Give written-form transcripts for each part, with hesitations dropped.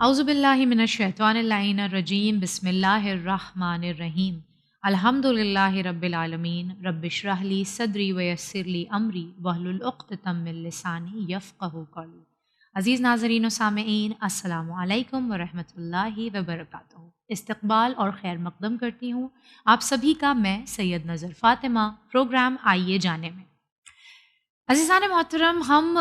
اعوذ باللہ من الشیطان اللعین الرجیم بسم اللہ الرحمن الرحیم الحمدللہ رب العالمین رب اشرح لی صدری ویسر لی امری واحلل عقدۃ من لسانی یفقہوا قولی۔ عزیز ناظرین و سامعین، السلام علیکم ورحمۃ اللہ وبرکاتہ۔ استقبال اور خیر مقدم کرتی ہوں آپ سبھی کا میں سید نظر فاطمہ، پروگرام آئیے جانے میں۔ عزیزان محترم، ہم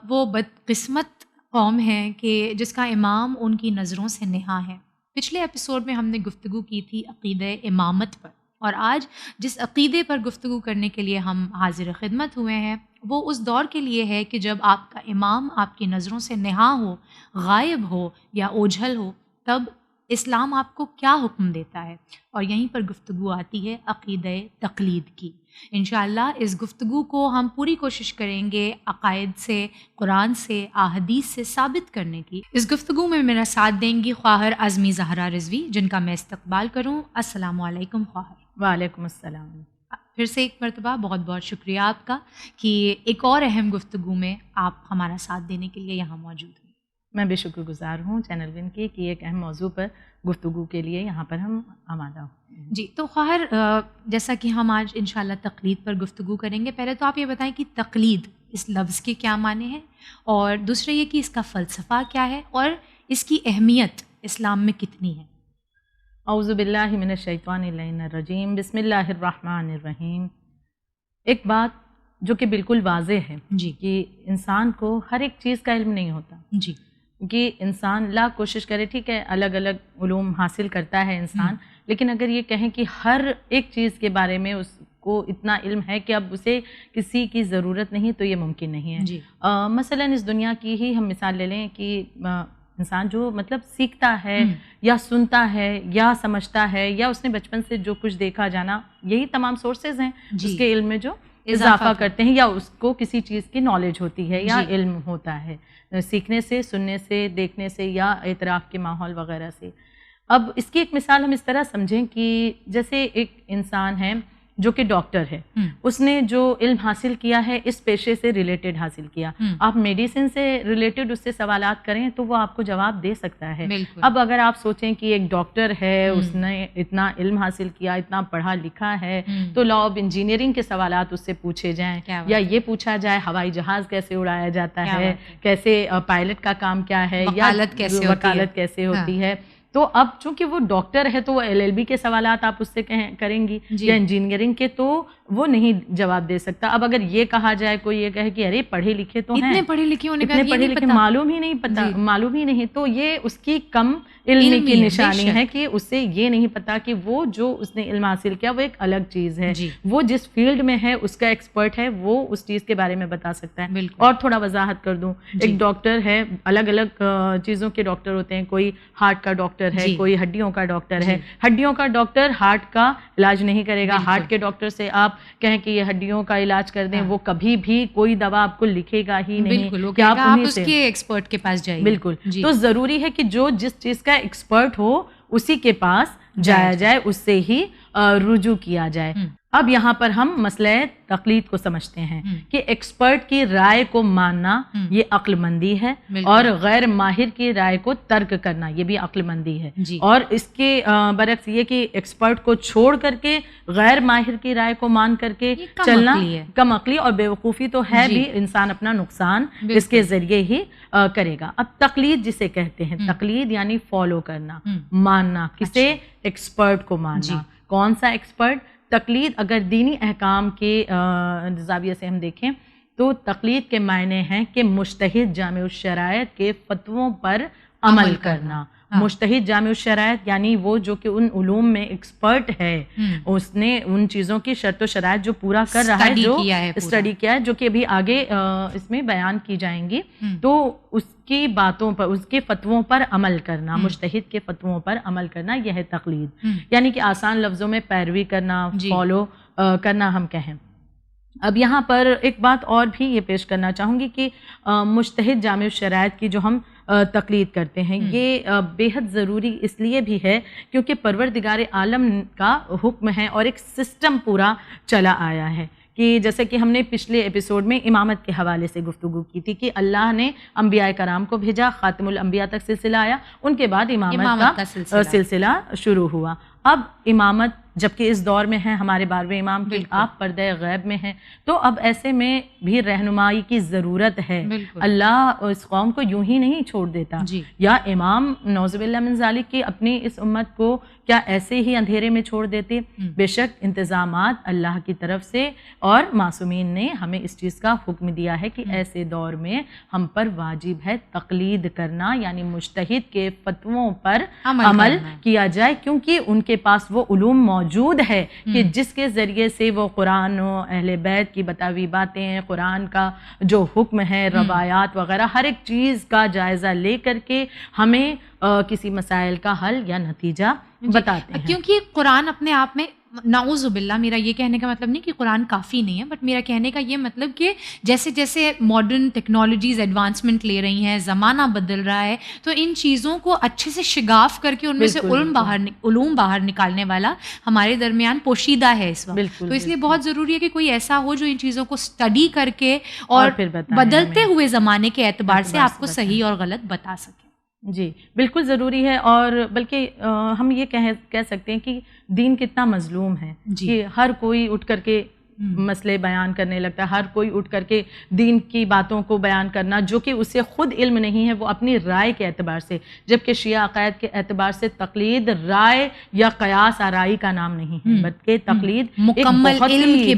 وہ بدقسمت قوم ہیں کہ جس کا امام ان کی نظروں سے نہا ہے۔ پچھلے ایپیسوڈ میں ہم نے گفتگو کی تھی عقیدہ امامت پر، اور آج جس عقیدے پر گفتگو کرنے کے لیے ہم حاضر خدمت ہوئے ہیں وہ اس دور کے لیے ہے کہ جب آپ کا امام آپ کی نظروں سے نہا ہو، غائب ہو یا اوجھل ہو، تب اسلام آپ کو کیا حکم دیتا ہے، اور یہیں پر گفتگو آتی ہے عقیدہ تقلید کی۔ انشاءاللہ اس گفتگو کو ہم پوری کوشش کریں گے عقائد سے، قرآن سے، احادیث سے ثابت کرنے کی۔ اس گفتگو میں میرا ساتھ دیں گی خواہر اعظمی زہرا رضوی، جن کا میں استقبال کروں۔ السلام علیکم خواہر۔ وعلیکم السلام۔ پھر سے ایک مرتبہ بہت بہت شکریہ آپ کا کہ ایک اور اہم گفتگو میں آپ ہمارا ساتھ دینے کے لیے یہاں موجود ہیں۔ میں بے شکر گزار ہوں چینل ون کی کہ ایک اہم موضوع پر گفتگو کے لیے یہاں پر ہم آمادہ ہوں۔ جی، تو خواہر جیسا کہ ہم آج انشاءاللہ تقلید پر گفتگو کریں گے، پہلے تو آپ یہ بتائیں کہ تقلید اس لفظ کے کیا معنی ہیں، اور دوسرے یہ کہ اس کا فلسفہ کیا ہے اور اس کی اہمیت اسلام میں کتنی ہے۔ اعوذ باللہ من الشیطان اللعین الرجیم بسم اللہ الرحمن الرحیم۔ ایک بات جو کہ بالکل واضح ہے جی کہ انسان کو ہر ایک چیز کا علم نہیں ہوتا، جی کہ انسان لاکھ کوشش کرے، ٹھیک ہے الگ الگ علوم حاصل کرتا ہے انسان، لیکن اگر یہ کہیں کہ ہر ایک چیز کے بارے میں اس کو اتنا علم ہے کہ اب اسے کسی کی ضرورت نہیں، تو یہ ممکن نہیں ہے۔ جی مثلا اس دنیا کی ہی ہم مثال لے لیں کہ انسان جو مطلب سیکھتا ہے یا سنتا ہے یا سمجھتا ہے یا اس نے بچپن سے جو کچھ دیکھا جانا، یہی تمام سورسز ہیں اس کے علم میں جو اضافہ کرتے ہیں، یا اس کو کسی چیز کی نالج ہوتی ہے یا علم ہوتا ہے سیکھنے سے، سننے سے، دیکھنے سے یا اعتراف کے ماحول وغیرہ سے۔ اب اس کی ایک مثال ہم اس طرح سمجھیں کہ جیسے ایک انسان ہے جو کہ ڈاکٹر ہے، اس نے جو علم حاصل کیا ہے اس پیشے سے ریلیٹڈ حاصل کیا، آپ میڈیسن سے ریلیٹڈ اس سے سوالات کریں تو وہ آپ کو جواب دے سکتا ہے۔ اب اگر آپ سوچیں کہ ایک ڈاکٹر ہے، اس نے اتنا علم حاصل کیا، اتنا پڑھا لکھا ہے، تو لا آف انجینئرنگ کے سوالات اس سے پوچھے جائیں، یا یہ پوچھا جائے ہوائی جہاز کیسے اڑایا جاتا ہے، کیسے پائلٹ کا کام کیا ہے، یا وکالت کیسے ہوتی ہے، تو اب چونکہ وہ ڈاکٹر ہے تو وہ LLB کے سوالات آپ اس سے کریں گی، یا انجینئرنگ کے، تو وہ نہیں جواب دے سکتا۔ اب اگر یہ کہا جائے، کوئی یہ کہے کہ ارے پڑھے لکھے تو ہیں، اتنے پڑھے لکھے ہونے کا اتنے پڑھے لکھے معلوم ہی نہیں پتا، معلوم ہی نہیں، تو یہ اس کی کم علمی کی نشانی ہے کہ اسے یہ نہیں پتا کہ وہ جو اس نے علم حاصل کیا وہ ایک الگ چیز ہے، وہ جس فیلڈ میں ہے اس کا ایکسپرٹ ہے، وہ اس چیز کے بارے میں بتا سکتا ہے۔ اور تھوڑا وضاحت کر دوں، ایک ڈاکٹر ہے، الگ الگ چیزوں کے ڈاکٹر ہوتے ہیں، کوئی ہارٹ کا ڈاکٹر ہے، کوئی ہڈیوں کا ڈاکٹر ہے۔ ہڈیوں کا ڈاکٹر ہارٹ کا علاج نہیں کرے گا، ہارٹ کے ڈاکٹر سے آپ کہیں کہ یہ ہڈیوں کا علاج کر دیں، وہ کبھی بھی کوئی دوا آپ کو لکھے گا ہی نہیں کہ آپ اس کے ایکسپرٹ کے پاس جائیں۔ بالکل، تو ضروری ہے کہ جو جس چیز کا ایکسپرٹ ہو اسی کے پاس جایا جائے، اس سے ہی رجوع کیا جائے۔ اب یہاں پر ہم مسئلہ تقلید کو سمجھتے ہیں کہ ایکسپرٹ کی رائے کو ماننا یہ عقل مندی ہے، اور غیر ماہر کی رائے کو ترک کرنا یہ بھی عقل مندی ہے۔ اور اس کے برعکس یہ کہ ایکسپرٹ کو چھوڑ کر کے غیر ماہر کی رائے کو مان کر کے چلنا کم عقلی اور بیوقوفی تو ہے بھی، انسان اپنا نقصان اس کے ذریعے ہی کرے گا۔ اب تقلید جسے کہتے ہیں، تقلید یعنی فالو کرنا، ماننا، کسے؟ ایکسپرٹ کو ماننا۔ کون سا ایکسپرٹ؟ تقلید اگر دینی احکام کے زاویے سے ہم دیکھیں تو تقلید کے معنی ہیں کہ مجتہد جامع الشرائط کے فتووں پر عمل کرنا۔ مجتہد جامع الشرائط یعنی وہ جو کہ ان علوم میں ایکسپرٹ ہے، اس نے ان چیزوں کی شرط و شرائط جو پورا کر رہا ہے، جو اسٹڈی کیا ہے، جو کہ ابھی آگے اس میں بیان کی جائیں گی، تو اس کی باتوں پر، اس کے فتووں پر عمل کرنا، مجتہد کے فتووں پر عمل کرنا، یہ ہے تقلید۔ یعنی کہ آسان لفظوں میں پیروی کرنا، فالو کرنا ہم کہیں۔ اب یہاں پر ایک بات اور بھی یہ پیش کرنا چاہوں گی کہ مجتہد جامع الشرائط کی جو ہم تقلید کرتے ہیں، یہ بے حد ضروری اس لیے بھی ہے کیونکہ پروردگار عالم کا حکم ہے اور ایک سسٹم پورا چلا آیا ہے کہ جیسے کہ ہم نے پچھلے ایپیسوڈ میں امامت کے حوالے سے گفتگو کی تھی کہ اللہ نے انبیاء کرام کو بھیجا، خاتم الانبیاء تک سلسلہ آیا، ان کے بعد امامت کا سلسلہ شروع ہوا. اب امامت جبکہ اس دور میں ہے ہمارے 12ویں امام کے، آپ پردہ غیب میں ہیں، تو اب ایسے میں بھی رہنمائی کی ضرورت ہے. اللہ اس قوم کو یوں ہی نہیں چھوڑ دیتا. یا امام نعوذ باللہ من ذالک کی اپنی اس امت کو کیا ایسے ہی اندھیرے میں چھوڑ دیتے؟ بے شک انتظامات اللہ کی طرف سے، اور معصومین نے ہمیں اس چیز کا حکم دیا ہے کہ ایسے دور میں ہم پر واجب ہے تقلید کرنا، یعنی مجتہد کے فتووں پر عمل کیا جائے، کیونکہ ان کے پاس وہ علوم موجود ہے کہ جس کے ذریعے سے وہ قرآن و اہل بیت کی بتاوی باتیں، قرآن کا جو حکم ہے، روایات وغیرہ ہر ایک چیز کا جائزہ لے کر کے ہمیں کسی مسائل کا حل یا نتیجہ بتاتے ہیں. کیونکہ قرآن اپنے آپ میں، نعوذ باللہ، میرا یہ کہنے کا مطلب نہیں کہ قرآن کافی نہیں ہے، بٹ میرا کہنے کا یہ مطلب کہ جیسے جیسے ماڈرن ٹیکنالوجیز ایڈوانسمنٹ لے رہی ہیں، زمانہ بدل رہا ہے، تو ان چیزوں کو اچھے سے شگاف کر کے ان میں سے علوم باہر نکالنے والا ہمارے درمیان پوشیدہ ہے اس وقت. تو اس لیے بہت ضروری ہے کہ کوئی ایسا ہو جو ان چیزوں کو اسٹڈی کر کے اور بدلتے ہوئے زمانے کے اعتبار سے آپ کو صحیح اور غلط بتا سکے. جی بالکل ضروری ہے. اور بلکہ ہم یہ کہہ سکتے ہیں کہ دین کتنا مظلوم ہے کہ ہر کوئی اٹھ کر کے مسئلے بیان کرنے لگتا ہے، ہر کوئی اٹھ کر کے دین کی باتوں کو بیان کرنا جو کہ اسے خود علم نہیں ہے، وہ اپنی رائے کے اعتبار سے، جبکہ شیعہ عقائد کے اعتبار سے تقلید رائے یا قیاس آرائی کا نام نہیں ہے، بلکہ تقلید مکمل علم کے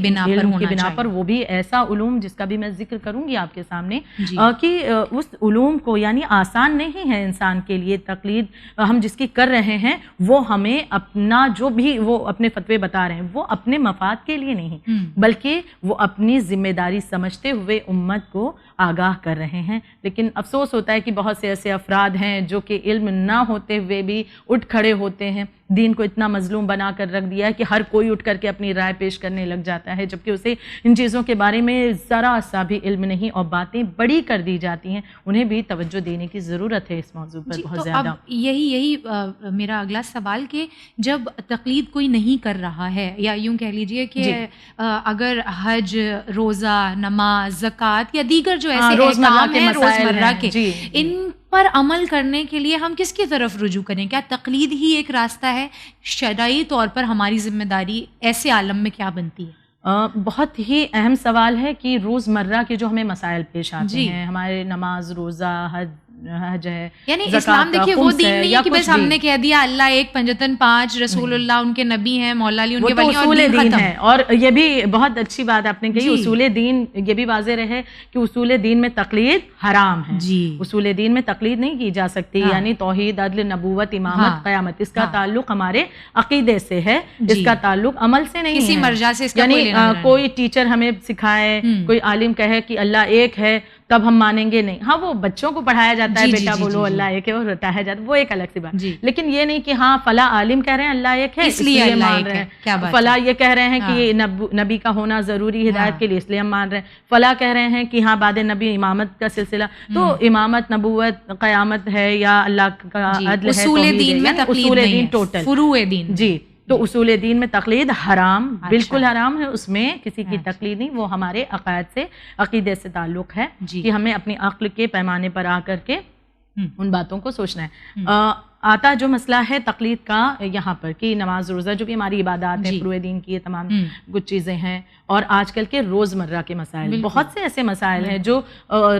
بنا پر، وہ بھی ایسا علوم جس کا بھی میں ذکر کروں گی آپ کے سامنے کہ اس علوم کو، یعنی آسان نہیں ہے انسان کے لیے تقلید ہم جس کی کر رہے ہیں، وہ ہمیں اپنا جو بھی وہ اپنے فتوے بتا رہے ہیں وہ اپنے مفاد کے لیے نہیں بلکہ وہ اپنی ذمہ داری سمجھتے ہوئے امت کو آگاہ کر رہے ہیں. لیکن افسوس ہوتا ہے کہ بہت سے ایسے افراد ہیں جو کہ علم نہ ہوتے ہوئے بھی اٹھ کھڑے ہوتے ہیں، دین کو اتنا مظلوم بنا کر رکھ دیا ہے کہ ہر کوئی اٹھ کر کے اپنی رائے پیش کرنے لگ جاتا ہے، جبکہ اسے ان چیزوں کے بارے میں ذرا سا بھی علم نہیں، اور باتیں بڑی کر دی جاتی ہیں. انہیں بھی توجہ دینے کی ضرورت ہے اس موضوع پر بہت زیادہ. اب یہی میرا اگلا سوال کہ جب تقلید کوئی نہیں کر رہا ہے، یا یوں کہہ لیجئے کہ اگر حج، روزہ، نماز، زکوٰۃ یا دیگر جو ایسے احکام ہیں روزمرہ کے، ان پر عمل کرنے کے لیے ہم کس کی طرف رجوع کریں؟ کیا تقلید ہی ایک راستہ ہے؟ شرعی طور پر ہماری ذمہ داری ایسے عالم میں کیا بنتی ہے؟ بہت ہی اہم سوال ہے کہ روزمرہ کے جو ہمیں مسائل پیش آتے ہیں، ہمارے نماز، روزہ، حج ہے، یعنی اسلام دیکھیے وہ دین نہیں ہے کہ بس ہم نے کہہ دیا اللہ ایک، پنجتن پانچ، رسول اللہ ان کے نبی ہیں، مولا علی ان کے ولی، اصول دین ہے. اور یہ بھی بہت اچھی بات آپ نے کہی، اصول دین یہ بھی واضح رہے کہ اصول دین میں تقلید حرام ہے. اصول دین میں تقلید نہیں کی جا سکتی، یعنی توحید، عدل، نبوت، امامت، قیامت، اس کا تعلق ہمارے عقیدے سے ہے، اس کا تعلق عمل سے نہیں ہے. کسی مرجع سے اس کا یعنی کوئی ٹیچر ہمیں سکھائے، کوئی عالم کہے کہ اللہ ایک ہے تب ہم مانیں گے، نہیں. ہاں وہ بچوں کو پڑھایا جاتا ہے، بیٹا بولو اللہ ایک ہے، اور رٹایا جاتا ہے، وہ ایک الگ سی بات. لیکن یہ نہیں کہ ہاں فلاں عالم کہہ رہے ہیں اللہ ایک ہے اس لیے مان رہے ہیں، فلاں یہ کہہ رہے ہیں کہ یہ نبی کا ہونا ضروری ہدایت کے لیے اس لیے ہم مان رہے ہیں، فلاں کہہ رہے ہیں کہ ہاں بعد نبی امامت کا سلسلہ. تو امامت، نبوت، قیامت ہے یا اللہ کا عدل ہے، اصول دین میں اصول دین ٹوٹل فروع دین. جی تو اصول دین میں تقلید حرام، بالکل حرام ہے، اس میں کسی کی تقلید نہیں. وہ ہمارے عقائد سے، عقیدے سے تعلق ہے کہ ہمیں اپنی عقل کے پیمانے پر آ کر کے ان باتوں کو سوچنا ہے. آتا جو مسئلہ ہے تقلید کا یہاں پر کہ نماز، روزہ جو بھی ہماری عبادات ہیں، فروع دین کی یہ تمام کچھ چیزیں ہیں، اور آج کل کے روزمرہ کے مسائل، بہت سے ایسے مسائل ہیں جو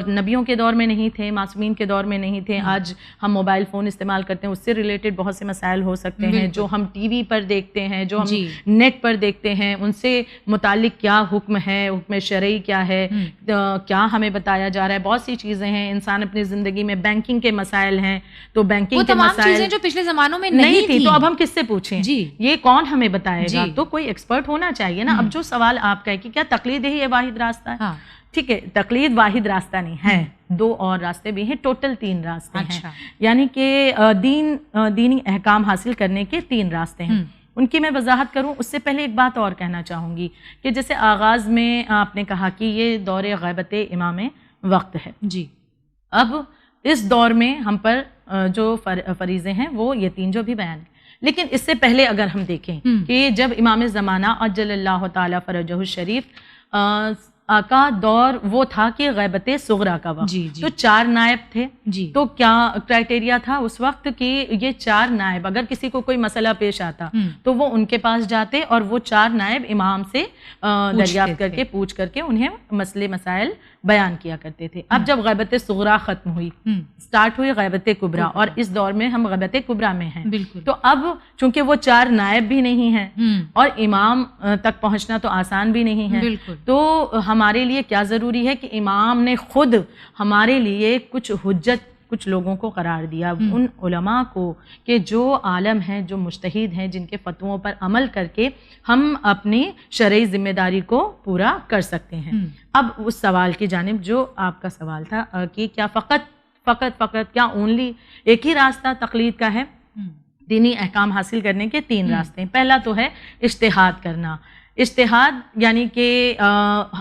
نبیوں کے دور میں نہیں تھے، معصومین کے دور میں نہیں تھے. آج ہم موبائل فون استعمال کرتے ہیں، اس سے ریلیٹڈ بہت سے مسائل ہو سکتے ہیں، جو ہم ٹی وی پر دیکھتے ہیں، جو ہم نیٹ پر دیکھتے ہیں، ان سے متعلق کیا حکم ہے، حکم شرعی کیا ہے، کیا ہمیں بتایا جا رہا ہے. بہت سی چیزیں ہیں انسان اپنی زندگی میں، بینکنگ کے مسائل ہیں، تو بینکنگ کے مسائل جو پچھلے زمانوں میں نہیں تھی، تو اب ہم کس سے پوچھیں؟ یہ کون ہمیں بتائے گا؟ تو کوئی ایکسپرٹ ہونا چاہیے نا. اب جو سوال آپ کا ہے کہ کیا تقلید ہی واحد راستہ ہے؟ ٹھیک ہے، تقلید واحد راستہ نہیں ہے، دو اور راستے بھی ہیں، ٹوٹل 3 راستے ہیں. یعنی کہ دینی احکام حاصل کرنے کے 3 راستے ہیں. ان کی میں وضاحت کروں اس سے پہلے ایک بات اور کہنا چاہوں گی کہ جیسے آغاز میں آپ نے کہا کہ یہ دور غیبت امام وقت ہے. اب اس دور میں ہم پر جو فریضے ہیں وہ یہ 3 جو بھی بیان ہیں. لیکن اس سے پہلے اگر ہم دیکھیں کہ جب امام زمانہ عجل اللہ تعالی فرجہ الشریف کا دور وہ تھا کہ غیبت صغرا کا وقت، تو 4 نائب تھے، تو کیا کرائٹیریا تھا اس وقت کہ یہ 4 نائب اگر کسی کو کوئی مسئلہ پیش آتا تو وہ ان کے پاس جاتے اور وہ 4 نائب امام سے دریافت کر کے پوچھ کر کے انہیں مسئلے مسائل بیان کیا کرتے تھے۔ اب جب غیبت صغرا ختم ہوئی، سٹارٹ ہوئی غیبت کبریٰ، اور اس دور میں ہم غیبت کبریٰ میں ہیں، تو اب چونکہ وہ 4 نائب بھی نہیں ہیں اور امام تک پہنچنا تو آسان بھی نہیں ہے، تو ہمارے لیے کیا ضروری ہے کہ امام نے خود ہمارے لیے کچھ حجت کچھ لوگوں کو قرار دیا، ان علماء کو کہ جو عالم ہیں، جو مجتہد ہیں، جن کے فتووں پر عمل کر کے ہم اپنی شرعی ذمہ داری کو پورا کر سکتے ہیں۔ اب اس سوال کی جانب جو آپ کا سوال تھا کہ کیا فقط کیا اونلی ایک ہی راستہ تقلید کا ہے؟ دینی احکام حاصل کرنے کے 3 راستے ہیں۔ پہلا تو ہے اجتہاد کرنا۔ اجتہاد یعنی کہ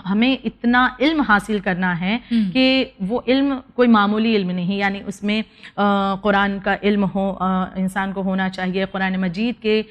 ہمیں اتنا علم حاصل کرنا ہے کہ وہ علم کوئی معمولی علم نہیں، یعنی اس میں قرآن کا علم ہو، انسان کو ہونا چاہیے، قرآن مجید کے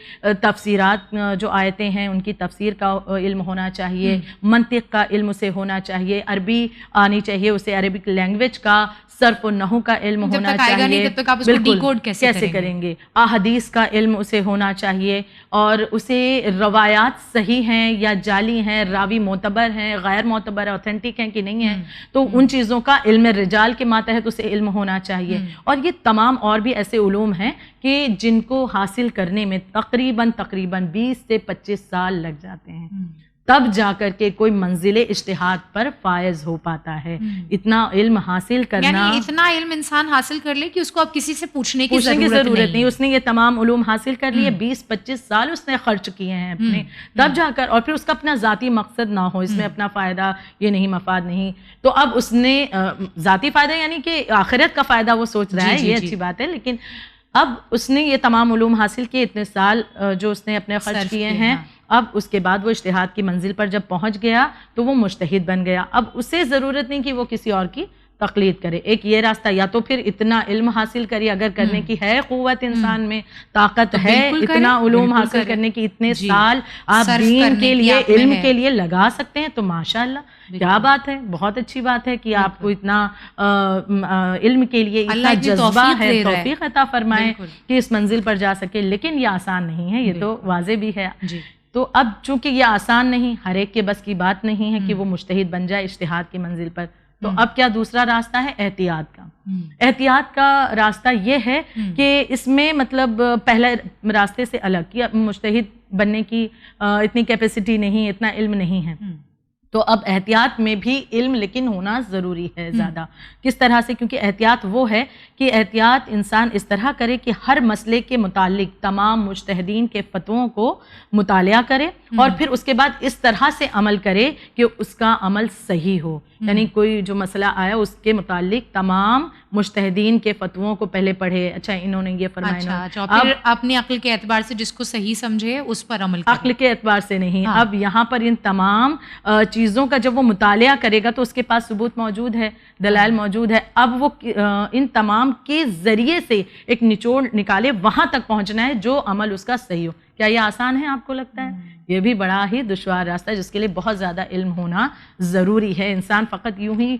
تفسیرات جو آیتیں ہیں ان کی تفسیر کا علم ہونا چاہیے، منطق کا علم اسے ہونا چاہیے، عربی آنی چاہیے اسے، عربک لینگویج کا، صرف و نحو کا علم ہونا چاہیے، بالکل کیسے کریں گے، احادیث کا علم اسے ہونا چاہیے، اور اسے روایات صحیح ہیں یا جعلی ہیں، راوی معتبر ہیں، غیر معتبر اوتھینٹک ہیں کہ نہیں ہیں، تو ان چیزوں کا علم رجال کے ماتحت اسے علم ہونا چاہیے۔ اور یہ تمام اور بھی ایسے علوم ہیں کہ جن کو حاصل کرنے میں تقریباً 20 سے 25 سال لگ جاتے ہیں، تب جا کر کے کوئی منزل اجتہاد پر فائز ہو پاتا ہے۔ اتنا علم حاصل کرنا، یعنی اتنا علم انسان حاصل کر لے کہ اس کو اب کسی سے پوچھنے کی ضرورت نہیں، اس نے یہ تمام علوم حاصل کر لیے، 20-25 سال اس نے خرچ کیے ہیں اپنے، تب جا کر، اور پھر اس کا اپنا ذاتی مقصد نہ ہو، اس میں اپنا فائدہ یہ نہیں، مفاد نہیں، تو اب اس نے ذاتی فائدہ یعنی کہ آخرت کا فائدہ وہ سوچ رہا ہے، یہ اچھی بات ہے، لیکن اب اس نے یہ تمام علوم حاصل کیے، اتنے سال جو اس نے اپنے خرچ کیے ہیں، اب اس کے بعد وہ اجتہاد کی منزل پر جب پہنچ گیا تو وہ مجتہد بن گیا۔ اب اسے ضرورت نہیں کہ وہ کسی اور کی تقلید کرے۔ ایک یہ راستہ، یا تو پھر اتنا علم حاصل کریے، اگر کرنے کی ہے قوت انسان میں، طاقت ہے اتنا علوم حاصل کرنے کی، اتنے سال آپ دین کے لیے، علم کے لیے لگا سکتے ہیں، تو ماشاءاللہ کیا بات ہے، بہت اچھی بات ہے کہ آپ کو اتنا علم کے لیے اتنا جذبہ ہے، توفیق عطا فرمائے کہ اس منزل پر جا سکے، لیکن یہ آسان نہیں ہے، یہ تو واضح بھی ہے۔ تو اب چونکہ یہ آسان نہیں، ہر ایک کے بس کی بات نہیں ہے کہ وہ مجتہد بن جائے اجتہاد کی منزل پر، تو اب کیا دوسرا راستہ ہے؟ احتیاط کا۔ احتیاط کا راستہ یہ ہے کہ اس میں مطلب پہلے راستے سے الگ، کہ مجتہد بننے کی اتنی کیپیسٹی نہیں، اتنا علم نہیں ہے، تو اب احتیاط میں بھی علم لیکن ہونا ضروری ہے زیادہ۔ کس طرح سے؟ کیونکہ احتیاط وہ ہے کہ احتیاط انسان اس طرح کرے کہ ہر مسئلے کے متعلق تمام مجتہدین کے فتووں کو مطالعہ کرے، اور پھر اس کے بعد اس طرح سے عمل کرے کہ اس کا عمل صحیح ہو، یعنی کوئی جو مسئلہ آیا اس کے متعلق تمام مجتہدین کے فتووں کو پہلے پڑھے، اچھا انہوں نے یہ فرمایا، پھر اپنی عقل کے اعتبار سے جس کو صحیح سمجھے اس پر عمل کرے، عقل کے اعتبار سے نہیں۔ اب یہاں پر ان تمام چیزوں کا جب وہ مطالعہ کرے گا تو اس کے پاس ثبوت موجود ہے، دلائل موجود ہے، اب وہ ان تمام کے ذریعے سے ایک نچوڑ نکالے، وہاں تک پہنچنا ہے جو عمل اس کا صحیح ہو۔ کیا یہ آسان ہے آپ کو لگتا ہے؟ یہ بھی بڑا ہی دشوار راستہ ہے جس کے لیے بہت زیادہ علم ہونا ضروری ہے۔ انسان فقط یوں ہی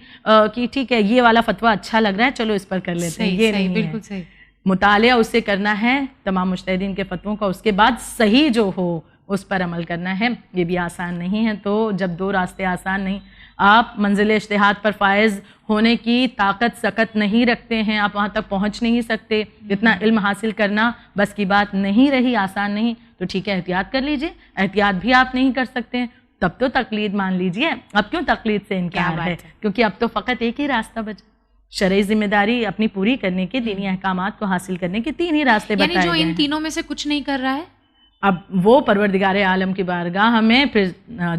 کہ ٹھیک ہے یہ والا فتویٰ اچھا لگ رہا ہے چلو اس پر کر لیتے ہیں، یہ نہیں بالکل صحیح۔ مطالعہ اس سے کرنا ہے تمام مجتہدین کے فتووں کا، اس کے بعد صحیح جو ہو اس پر عمل کرنا ہے، یہ بھی آسان نہیں ہے۔ تو جب 2 راستے آسان نہیں، آپ منزل اجتہاد پر فائز ہونے کی طاقت سکت نہیں رکھتے ہیں، آپ وہاں تک پہنچ نہیں سکتے، اتنا علم حاصل کرنا بس کی بات نہیں رہی، آسان نہیں، تو ٹھیک ہے احتیاط کر لیجئے۔ احتیاط بھی آپ نہیں کر سکتے تب تو تقلید مان لیجئے۔ اب کیوں تقلید سے انکار ہے؟ کیونکہ اب تو فقط ایک ہی راستہ بچا، شرعی ذمہ داری اپنی پوری کرنے کے، دینی احکامات کو حاصل کرنے کے 3 ہی راستے بتائے گئے ہیں۔ یعنی جو ان تینوں میں سے کچھ نہیں کر رہا ہے، اب وہ پروردگار عالم کی بارگاہ ہمیں پھر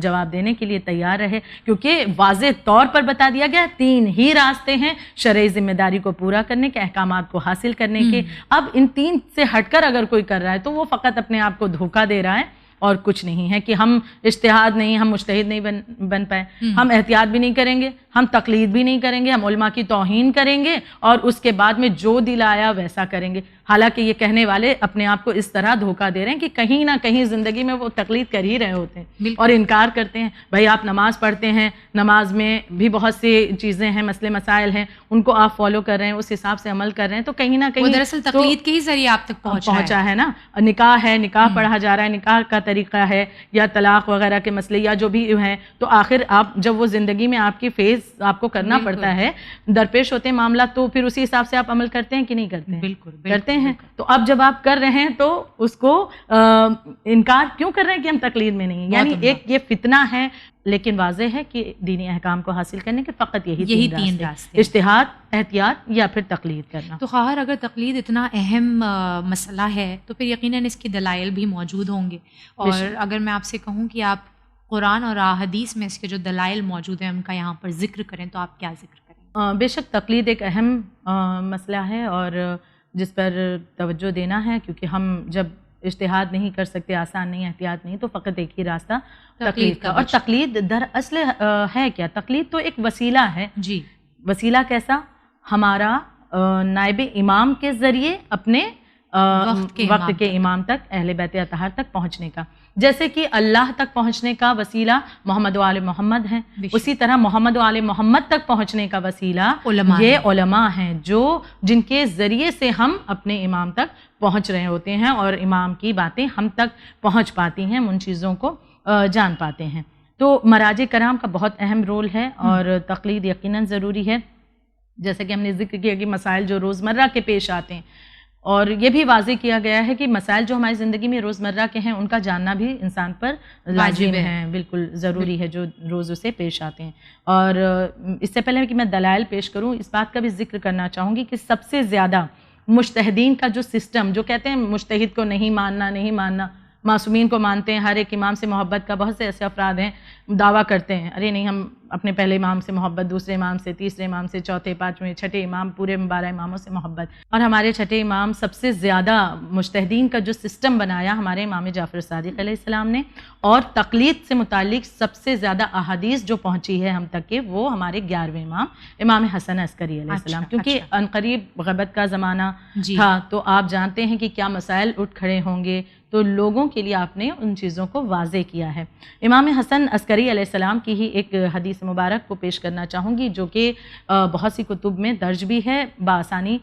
جواب دینے کے لیے تیار رہے، کیونکہ واضح طور پر بتا دیا گیا 3 ہی راستے ہیں شرعی ذمہ داری کو پورا کرنے کے، احکامات کو حاصل کرنے کے۔ اب ان 3 سے ہٹ کر اگر کوئی کر رہا ہے تو وہ فقط اپنے آپ کو دھوکہ دے رہا ہے اور کچھ نہیں ہے، کہ ہم اجتہاد نہیں، ہم مجتہد نہیں بن پائے، ہم احتیاط بھی نہیں کریں گے، ہم تقلید بھی نہیں کریں گے، ہم علماء کی توہین کریں گے اور اس کے بعد میں جو دل آیا ویسا کریں گے۔ حالانکہ یہ کہنے والے اپنے آپ کو اس طرح دھوکہ دے رہے ہیں کہ کہیں نہ کہیں زندگی میں وہ تقلید کر ہی رہے ہوتے ہیں اور انکار کرتے ہیں. بھائی آپ نماز پڑھتے ہیں, نماز میں بھی بہت سی چیزیں ہیں, مسئلے مسائل ہیں, ان کو آپ فالو کر رہے ہیں, اس حساب سے عمل کر رہے ہیں, تو کہیں نہ کہیں دراصل تقلید کے ہی ذریعے آپ تک پہنچا ہے نا. نکاح ہے, نکاح پڑھا جا رہا ہے, نکاح کا طریقہ ہے, یا طلاق وغیرہ کے مسئلے یا جو بھی ہیں, تو آخر آپ جب وہ زندگی میں آپ کی فیس آپ کو کرنا پڑتا ہے, درپیش ہوتے ہیں معاملات, تو پھر اسی حساب سے آپ عمل کرتے ہیں کہ نہیں کرتے ہیں؟ بالکل کرتے ہیں. تو اب جب آپ کر رہے ہیں تو اس کو انکار کیوں کر رہے ہیں کہ ہم تقلید میں نہیں؟ یعنی ایک یہ فتنہ ہے, لیکن واضح ہے کہ دینی احکام کو حاصل کرنے کے فقط یہی تین راستے, اجتہاد, احتیاط یا پھر تقلید کرنا. تو خواہر اگر تقلید اتنا اہم مسئلہ ہے تو پھر یقیناً اس کے دلائل بھی موجود ہوں گے, اور اگر میں آپ سے کہوں کہ آپ قرآن اور احادیث میں اس کے جو دلائل موجود ہیں ان کا یہاں پر ذکر کریں تو آپ کیا ذکر کریں؟ بے شک تقلید ایک اہم مسئلہ ہے اور جس پر توجہ دینا ہے, کیونکہ ہم جب اجتہاد نہیں کر سکتے, آسان نہیں, احتیاط نہیں, تو فقط ایک ہی راستہ تقلید کا. اور تقلید دراصل ہے کیا؟ تقلید تو ایک وسیلہ ہے. جی, وسیلہ کیسا؟ ہمارا نائب امام کے ذریعے اپنے وقت کے امام تک, اہل بیت اطہار تک پہنچنے کا. جیسے کہ اللہ تک پہنچنے کا وسیلہ محمد و آل محمد ہیں, اسی طرح محمد و آل محمد تک پہنچنے کا وسیلہ یہ علماء ہیں, جن کے ذریعے سے ہم اپنے امام تک پہنچ رہے ہوتے ہیں اور امام کی باتیں ہم تک پہنچ پاتی ہیں, ان چیزوں کو جان پاتے ہیں. تو مراجع کرام کا بہت اہم رول ہے اور تقلید یقیناً ضروری ہے. جیسے کہ ہم نے ذکر کیا کہ مسائل جو روزمرہ کے پیش آتے ہیں, اور یہ بھی واضح کیا گیا ہے کہ مسائل جو ہماری زندگی میں روزمرہ کے ہیں ان کا جاننا بھی انسان پر لازم ہے, بالکل ضروری ہے, جو روز اسے پیش آتے ہیں. اور اس سے پہلے کہ میں دلائل پیش کروں, اس بات کا بھی ذکر کرنا چاہوں گی کہ سب سے زیادہ مجتہدین کا جو سسٹم, جو کہتے ہیں مجتہد کو نہیں ماننا, معصومین کو مانتے ہیں, ہر ایک امام سے محبت کا, بہت سے ایسے افراد ہیں دعویٰ کرتے ہیں ارے نہیں ہم اپنے پہلے امام سے محبت, دوسرے امام سے, تیسرے امام سے, چوتھے, پانچویں, چھٹے امام, پورے 12 اماموں سے محبت. اور ہمارے چھٹے امام سب سے زیادہ مجتہدین کا جو سسٹم بنایا ہمارے امام جعفر صادق علیہ السلام نے, اور تقلید سے متعلق سب سے زیادہ احادیث جو پہنچی ہے ہم تک کے وہ ہمارے 11ویں امام امام حسن عسکری علیہ السلام. کیونکہ عنقریب غیبت کا زمانہ تھا, تو آپ جانتے ہیں کہ کیا مسائل اٹھ کھڑے ہوں گے, تو لوگوں کے لیے آپ نے ان چیزوں کو واضح کیا ہے. امام حسن عسکری علیہ السلام کی ہی ایک حدیث مبارک کو پیش کرنا چاہوں گی, جو کہ بہت سی کتب میں درج بھی ہے, بآسانی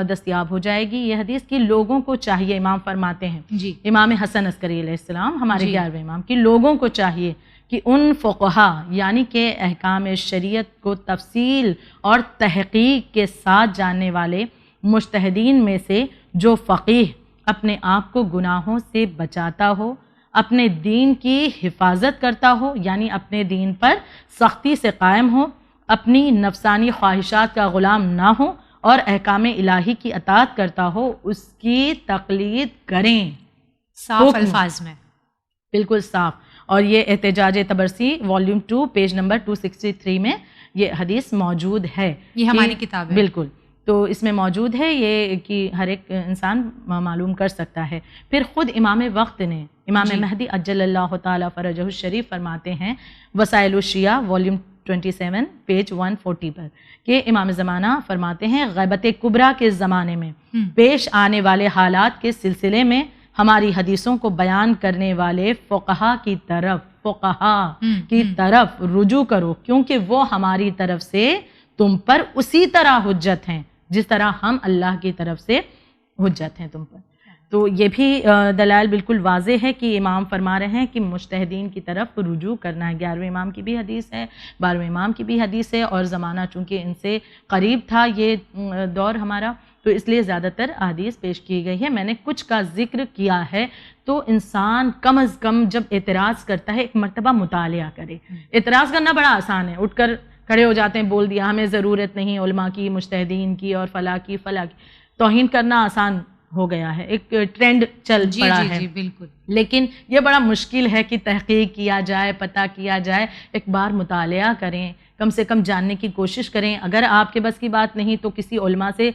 دستیاب ہو جائے گی یہ حدیث کہ لوگوں کو چاہیے, امام فرماتے ہیں جی, امام حسن عسکری علیہ السلام ہمارے 11ویں امام, کہ لوگوں کو چاہیے کہ ان فقہا یعنی کہ احکام شریعت کو تفصیل اور تحقیق کے ساتھ جاننے والے مجتہدین میں سے جو فقیہ اپنے آپ کو گناہوں سے بچاتا ہو, اپنے دین کی حفاظت کرتا ہو, یعنی اپنے دین پر سختی سے قائم ہو, اپنی نفسانی خواہشات کا غلام نہ ہو اور احکام الہی کی اطاعت کرتا ہو, اس کی تقلید کریں. صاف الفاظ میں, بالکل صاف. اور یہ احتجاج طبرسی والیوم 2 پیج نمبر 263 میں یہ حدیث موجود ہے. یہ ہماری کتاب ہے, بالکل. تو اس میں موجود ہے یہ کہ ہر ایک انسان معلوم کر سکتا ہے. پھر خود امام وقت نے, امام مہدی عجل اللہ تعالی فرجہ الشریف فرماتے ہیں وسائل الشیعہ والیوم 27 پیج 140 پر کہ امام زمانہ فرماتے ہیں غیبت کبریٰ کے زمانے میں پیش آنے والے حالات کے سلسلے میں ہماری حدیثوں کو بیان کرنے والے فقہا کی طرف رجوع کرو, کیونکہ وہ ہماری طرف سے تم پر اسی طرح حجت ہیں جس طرح ہم اللہ کی طرف سے حجت ہیں تم پر. تو یہ بھی دلائل بالکل واضح ہے کہ امام فرما رہے ہیں کہ مجتہدین کی طرف رجوع کرنا ہے. 11ویں امام کی بھی حدیث ہے, 12ویں امام کی بھی حدیث ہے, اور زمانہ چونکہ ان سے قریب تھا یہ دور ہمارا, تو اس لیے زیادہ تر احادیث پیش کی گئی ہے. میں نے کچھ کا ذکر کیا ہے. تو انسان کم از کم جب اعتراض کرتا ہے ایک مرتبہ مطالعہ کرے. اعتراض کرنا بڑا آسان ہے, اٹھ کر کھڑے ہو جاتے ہیں, بول دیا ہمیں ضرورت نہیں علماء کی, مجتہدین کی اور فلاں کی. توہین کرنا آسان ہو گیا ہے, ایک ٹرینڈ چل پڑا ہے. بالکل. لیکن یہ بڑا مشکل ہے کہ تحقیق کیا جائے, پتہ کیا جائے. ایک بار مطالعہ کریں, کم سے کم جاننے کی کوشش کریں. اگر آپ کے بس کی بات نہیں تو کسی علماء سے,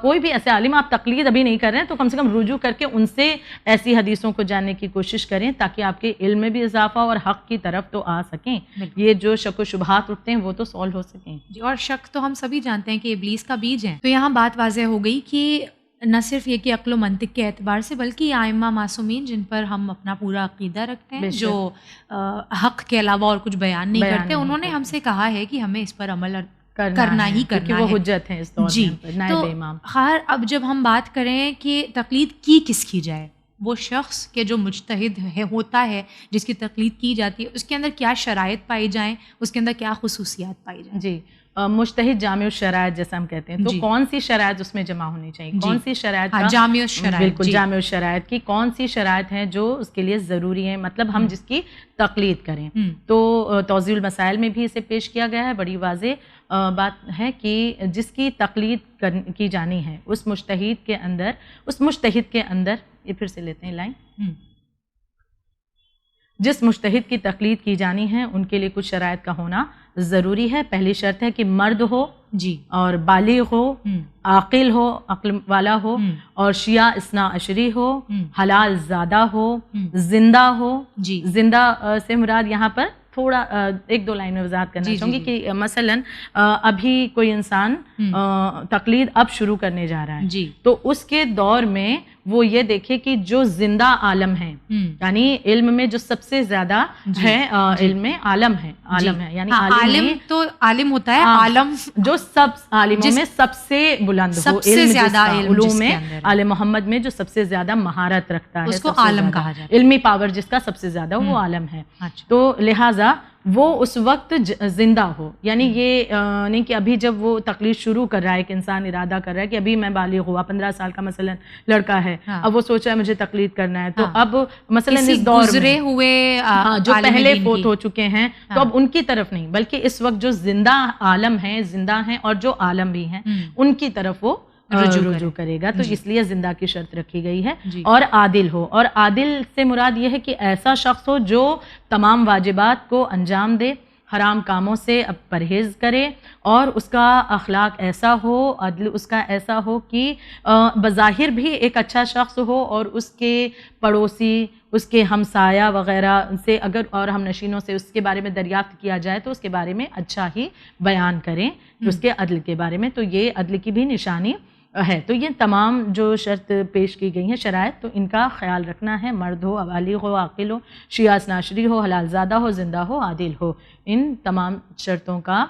کوئی بھی ایسے عالم, آپ تقلید ابھی نہیں کر رہے ہیں تو کم سے کم رجوع کر کے ان سے ایسی حدیثوں کو جاننے کی کوشش کریں تاکہ آپ کے علم میں بھی اضافہ اور حق کی طرف تو آ سکیں. یہ جو شک و شبہات اٹھتے ہیں وہ تو سولو ہو سکیں. اور شک تو ہم سبھی جانتے ہیں کہ ابلیس کا بیج ہے. تو یہاں بات واضح ہو گئی کہ نہ صرف یہ کہ عقل و منطق کے اعتبار سے بلکہ ائمہ معصومین جن پر ہم اپنا پورا عقیدہ رکھتے ہیں, جو حق کے علاوہ اور کچھ بیان نہیں کرتے, انہوں نے ہم سے کہا ہے کہ ہمیں اس پر عمل کرنا ہی کرنا ہے, وہ حجت ہیں اس دور جی. میں نائب امام. خیر اب جب ہم بات کریں کہ تقلید کی کس کی جائے, وہ شخص کے جو مجتہد ہوتا ہے جس کی تقلید کی جاتی ہے اس کے اندر کیا شرائط پائی جائیں, اس کے اندر کیا خصوصیات پائی جائیں؟ جی, مجتہد جامع الشرائط جیسا ہم کہتے ہیں, تو کون سی شرائط اس میں جمع ہونی چاہیے, کون سی شرائط جامع الشرائط, بالکل جامع الشرائط کی کون سی شرائط ہیں جو اس کے لیے ضروری ہیں, مطلب ہم جس کی تقلید کریں. تو توضیح المسائل میں بھی اسے پیش کیا گیا ہے. بڑی واضح بات ہے کہ جس کی تقلید کی جانی ہے اس مجتہد کے اندر یہ پھر سے لیتے ہیں لائن, جس مجتہد کی تقلید کی جانی ہے ان کے لیے کچھ شرائط کا ہونا ضروری ہے. پہلی شرط ہے کہ مرد ہو جی, اور بالغ ہو, عاقل ہو, عقل والا ہو, اور شیعہ اثنا عشری ہو, حلال زادہ ہو, زندہ ہو. جی, زندہ سے مراد یہاں پر تھوڑا ایک دو لائن میں وضاحت کرنا چاہوں گی کہ مثلاً ابھی کوئی انسان تقلید اب شروع کرنے جا رہا ہے جی, تو اس کے دور میں وہ یہ دیکھے کہ جو زندہ عالم ہیں, یعنی علم میں جو سب سے زیادہ ہے, علم میں عالم ہے, یعنی عالم تو عالم ہوتا ہے, عالم جو سب عالموں میں سب سے بلند ہو, سب سے زیادہ علوم میں آل محمد میں جو سب سے زیادہ مہارت رکھتا ہے اس کو عالم کہا جاتا ہے. علمی پاور جس کا سب سے زیادہ وہ عالم ہے. تو لہٰذا وہ اس وقت زندہ ہو, یعنی یہ نہیں کہ ابھی جب وہ تقلید شروع کر رہا ہے, ایک انسان ارادہ کر رہا ہے کہ ابھی میں بالغ ہوا, 15 سال کا مثلا لڑکا ہے, اب وہ سوچ رہا ہے مجھے تقلید کرنا ہے, تو اب مثلا اس دور گزرے ہوئے جو پہلے فوت ہو چکے ہیں تو اب ان کی طرف نہیں بلکہ اس وقت جو زندہ عالم ہیں, زندہ ہیں اور جو عالم بھی ہیں ان کی طرف وہ رجوع کرے گا. تو اس لیے زندہ کی شرط رکھی گئی ہے. اور عادل ہو, اور عادل سے مراد یہ ہے کہ ایسا شخص ہو جو تمام واجبات کو انجام دے, حرام کاموں سے اب پرہیز کرے, اور اس کا اخلاق ایسا ہو, عدل اس کا ایسا ہو کہ بظاہر بھی ایک اچھا شخص ہو, اور اس کے پڑوسی, اس کے ہمسایہ وغیرہ سے اگر اور ہم نشینوں سے اس کے بارے میں دریافت کیا جائے تو اس کے بارے میں اچھا ہی بیان کریں, اس کے عدل کے بارے میں. تو یہ عدل کی بھی نشانی ہے. تو یہ تمام جو شرط پیش کی گئی ہیں شرائط, تو ان کا خیال رکھنا ہے. مرد ہو, بالغ ہو, عاقل ہو, شیعہ اثنا عشری ہو, حلال زادہ ہو, زندہ ہو, عادل ہو, ان تمام شرطوں کا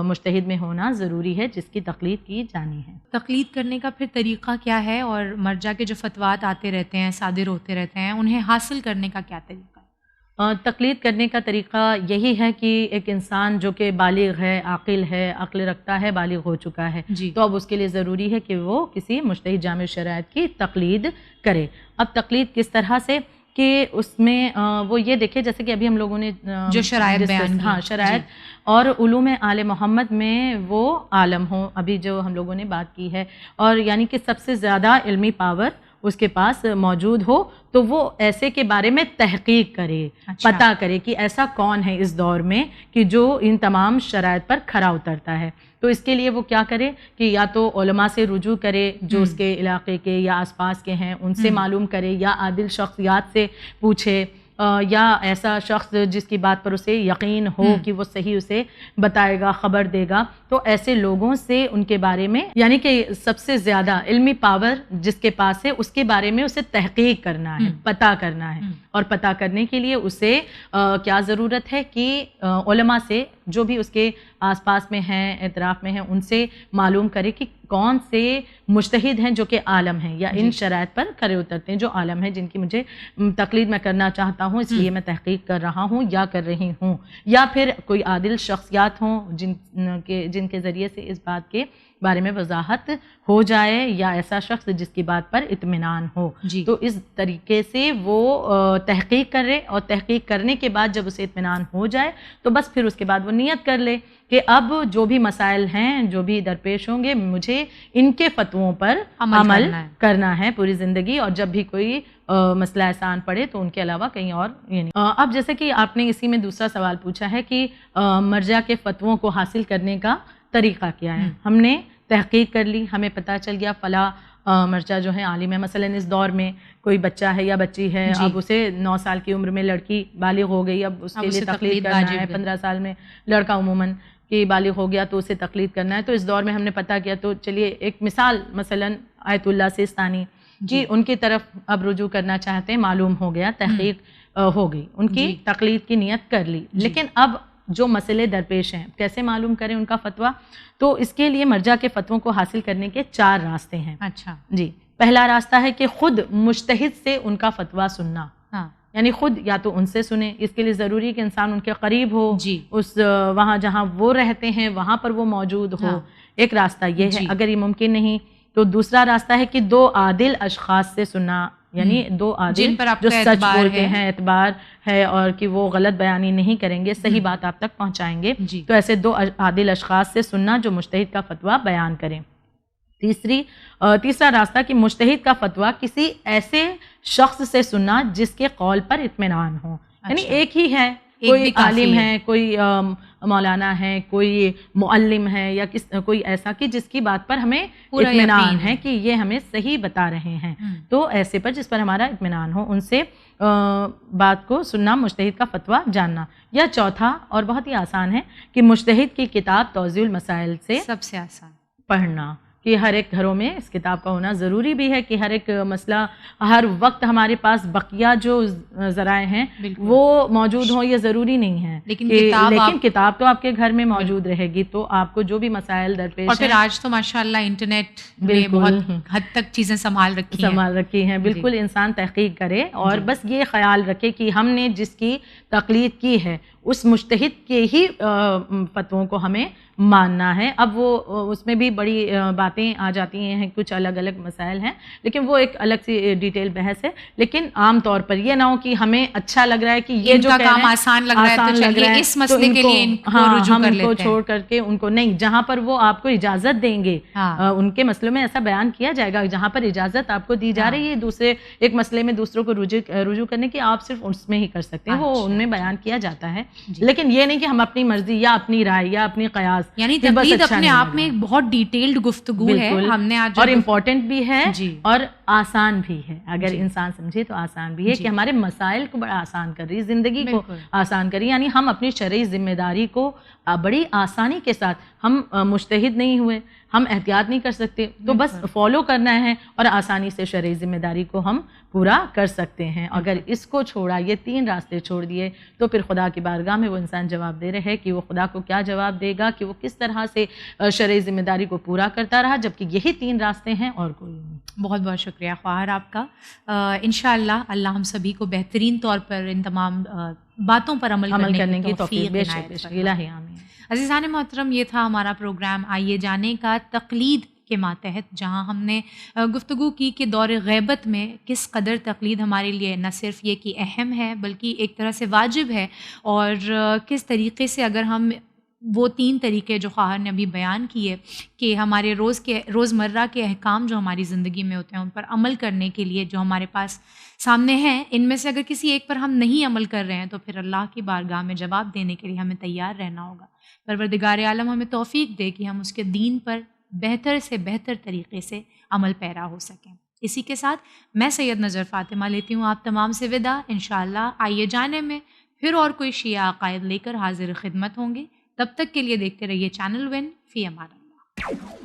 مجتہد میں ہونا ضروری ہے جس کی تقلید کی جانی ہے. تقلید کرنے کا پھر طریقہ کیا ہے, اور مرجع کے جو فتویٰ آتے رہتے ہیں, صادر ہوتے رہتے ہیں, انہیں حاصل کرنے کا کیا طریقہ ہے؟ تقلید کرنے کا طریقہ یہی ہے کہ ایک انسان جو کہ بالغ ہے, عاقل ہے, عقل رکھتا ہے, بالغ ہو چکا ہے, تو اب اس کے لیے ضروری ہے کہ وہ کسی مجتہد جامع شرائط کی تقلید کرے. اب تقلید کس طرح سے کہ اس میں وہ یہ دیکھے, جیسے کہ ابھی ہم لوگوں نے جو شرائط بیان کی, شرائط اور علوم آل محمد میں وہ عالم ہوں, ابھی جو ہم لوگوں نے بات کی ہے, اور یعنی کہ سب سے زیادہ علمی پاور اس کے پاس موجود ہو, تو وہ ایسے کے بارے میں تحقیق کرے, پتہ کرے کہ ایسا کون ہے اس دور میں کہ جو ان تمام شرائط پر کھرا اترتا ہے. تو اس کے لیے وہ کیا کرے کہ یا تو علماء سے رجوع کرے جو اس کے علاقے کے یا آس پاس کے ہیں, ان سے معلوم کرے, یا عادل شخصیات سے پوچھے, یا ایسا شخص جس کی بات پر اسے یقین ہو کہ وہ صحیح اسے بتائے گا, خبر دے گا, تو ایسے لوگوں سے ان کے بارے میں, یعنی کہ سب سے زیادہ علمی پاور جس کے پاس ہے اس کے بارے میں اسے تحقیق کرنا ہے, پتہ کرنا ہے. اور پتہ کرنے کے لیے اسے کیا ضرورت ہے کہ علماء سے جو بھی اس کے آس پاس میں ہیں, اطراف میں ہیں, ان سے معلوم کرے کہ کون سے مجتہد ہیں جو کہ عالم ہیں یا ان شرائط پر کھرے اترتے ہیں, جو عالم ہیں, جن کی مجھے تقلید میں کرنا چاہتا ہوں, اس لیے میں تحقیق کر رہا ہوں یا کر رہی ہوں. یا پھر کوئی عادل شخصیات ہوں جن کے ذریعے سے اس بات کے بارے میں وضاحت ہو جائے, یا ایسا شخص جس کی بات پر اطمینان ہو. تو اس طریقے سے وہ تحقیق کرے, اور تحقیق کرنے کے بعد جب اسے اطمینان ہو جائے تو بس پھر اس کے بعد وہ نیت کر لے کہ اب جو بھی مسائل ہیں, جو بھی درپیش ہوں گے, مجھے ان کے فتووں پر عمل کرنا ہے پوری زندگی, اور جب بھی کوئی مسئلہ آسان پڑے تو ان کے علاوہ کہیں اور یعنی. اب جیسے کہ آپ نے اسی میں دوسرا سوال پوچھا ہے کہ مرجع کے فتووں کو حاصل کرنے کا طریقہ کیا ہے. ہم نے تحقیق کر لی, ہمیں پتہ چل گیا فلاں مرجع جو ہے عالم ہے. مثلا اس دور میں کوئی بچہ ہے یا بچی ہے, اب اسے 9 سال کی عمر میں لڑکی بالغ ہو گئی, اب اس کے لیے تقلید کرنا ہے. 15 سال میں لڑکا عموماً کہ بالغ ہو گیا تو اسے تقلید کرنا ہے. تو اس دور میں ہم نے پتہ کیا, تو چلیے ایک مثال مثلا آیت اللہ سیستانی جی ان کی طرف اب رجوع کرنا چاہتے ہیں، معلوم ہو گیا، تحقیق ہو گئی، ان کی تقلید کی نیت کر لی، لیکن اب جو مسئلے درپیش ہیں کیسے معلوم کریں ان کا فتویٰ؟ تو اس کے لیے مرجع کے فتووں کو حاصل کرنے کے 4 راستے ہیں. اچھا جی، پہلا راستہ ہے کہ خود مجتہد سے ان کا فتویٰ سننا، یعنی خود یا تو ان سے سنیں، اس کے لیے ضروری ہے کہ انسان ان کے قریب ہو، اس وہاں جہاں وہ رہتے ہیں وہاں پر وہ موجود ہو. ایک راستہ یہ ہے. اگر یہ ممکن نہیں تو دوسرا راستہ ہے کہ 2 عادل اشخاص سے سننا، یعنی 2 عادل جو سچ بولتے ہیں، اعتبار ہے، اور کہ وہ غلط بیانی نہیں کریں گے، صحیح بات آپ تک پہنچائیں گے. تو ایسے 2 عادل اشخاص سے سننا جو مجتہد کا فتویٰ بیان کریں. تیسرا راستہ کہ مجتہد کا فتویٰ کسی ایسے شخص سے سننا جس کے قول پر اطمینان ہو. یعنی ایک ہی ہے، کوئی عالم ہے، کوئی مولانا ہے، کوئی معلم ہے، یا کوئی ایسا کہ جس کی بات پر ہمیں اطمینان ہے کہ یہ ہمیں صحیح بتا رہے ہیں. تو ایسے پر جس پر ہمارا اطمینان ہو ان سے بات کو سننا، مجتہد کا فتویٰ جاننا. یا چوتھا اور بہت ہی آسان ہے کہ مجتہد کی کتاب توضیح المسائل سے سب سے آسان پڑھنا، کہ ہر ایک گھروں میں اس کتاب کا ہونا ضروری بھی ہے کہ ہر ایک مسئلہ ہر وقت ہمارے پاس بقیہ جو ذرائع ہیں وہ موجود ہوں، یہ ضروری نہیں ہے، لیکن کتاب تو آپ کے گھر میں موجود رہے گی، تو آپ کو جو بھی مسائل درپیش ہیں. اور پھر آج تو ماشاءاللہ انٹرنیٹ نے بہت حد تک چیزیں سنبھال رکھی ہیں. بالکل انسان تحقیق کرے اور بس یہ خیال رکھے کہ ہم نے جس کی تقلید کی ہے اس مجتہد کے ہی فتووں کو ہمیں ماننا ہے. اب وہ اس میں بھی بڑی باتیں آ جاتی ہیں، کچھ الگ الگ مسائل ہیں، لیکن وہ ایک الگ سی ڈیٹیل بحث ہے. لیکن عام طور پر یہ نہ ہو کہ ہمیں اچھا لگ رہا ہے کہ یہ جو کام آسان لگ رہا ہے تو چلیے اس مسئلے کے لیے ان کو رجوع کر لیتے ہیں، چھوڑ کر کے ان کو نہیں. جہاں پر وہ آپ کو اجازت دیں گے ان کے مسئلوں میں ایسا بیان کیا جائے گا، جہاں پر اجازت آپ کو دی جا رہی ہے دوسرے ایک مسئلے میں دوسروں کو رجوع کرنے کی، آپ صرف اس میں ہی کر سکتے ہیں، وہ ان میں بیان کیا جاتا ہے. لیکن یہ نہیں کہ ہم اپنی مرضی یا اپنی رائے یا اپنی قیاس، یعنی تقلید اپنے آپ میں ایک بہت ڈیٹیلڈ گفتگو ہے، ہم نے آج اور امپورٹنٹ بھی ہے اور آسان بھی ہے. اگر انسان سمجھے تو آسان بھی ہے کہ ہمارے مسائل کو بڑا آسان کر رہی ہے، زندگی کو آسان کر رہی ہے. یعنی ہم اپنی شرعی ذمہ داری کو بڑی آسانی کے ساتھ، ہم مجتہد نہیں ہوئے، ہم احتیاط نہیں کر سکتے، تو بس فالو کرنا ہے اور آسانی سے شرعی ذمہ داری کو ہم پورا کر سکتے ہیں. اگر اس کو چھوڑا، یہ 3 راستے چھوڑ دیے، تو پھر خدا کی بارگاہ میں وہ انسان جواب دے رہے کہ وہ خدا کو کیا جواب دے گا کہ وہ کس طرح سے شرعی ذمہ داری کو پورا کرتا رہا، جبکہ یہی 3 راستے ہیں اور کوئی نہیں. بہت بہت شکریہ خواہر آپ کا. انشاءاللہ اللہ ہم سبھی کو بہترین طور پر ان تمام باتوں پر عمل کرنے کی توفیق الہی آمین. عزیزان محترم، یہ تھا ہمارا پروگرام آئیے جانے کا تقلید کے ماتحت، جہاں ہم نے گفتگو کی کہ دور غیبت میں کس قدر تقلید ہمارے لیے نہ صرف یہ کہ اہم ہے بلکہ ایک طرح سے واجب ہے، اور کس طریقے سے اگر ہم وہ 3 طریقے جو خواہر نے ابھی بیان کیے کہ ہمارے روزمرہ کے احکام جو ہماری زندگی میں ہوتے ہیں ان پر عمل کرنے کے لیے جو ہمارے پاس سامنے ہیں، ان میں سے اگر کسی ایک پر ہم نہیں عمل کر رہے ہیں تو پھر اللہ کی بارگاہ میں جواب دینے کے لیے ہمیں تیار رہنا ہوگا. پروردگار عالم ہمیں توفیق دے کہ ہم اس کے دین پر بہتر سے بہتر طریقے سے عمل پیرا ہو سکیں. اسی کے ساتھ میں سید نظر فاطمہ لیتی ہوں آپ تمام سے وداع. انشاءاللہ آئیے جانے میں پھر اور کوئی شیعہ عقائد لے کر حاضر خدمت ہوں گے. تب تک کے لیے دیکھتے رہیے چینل ون. فی امان اللہ.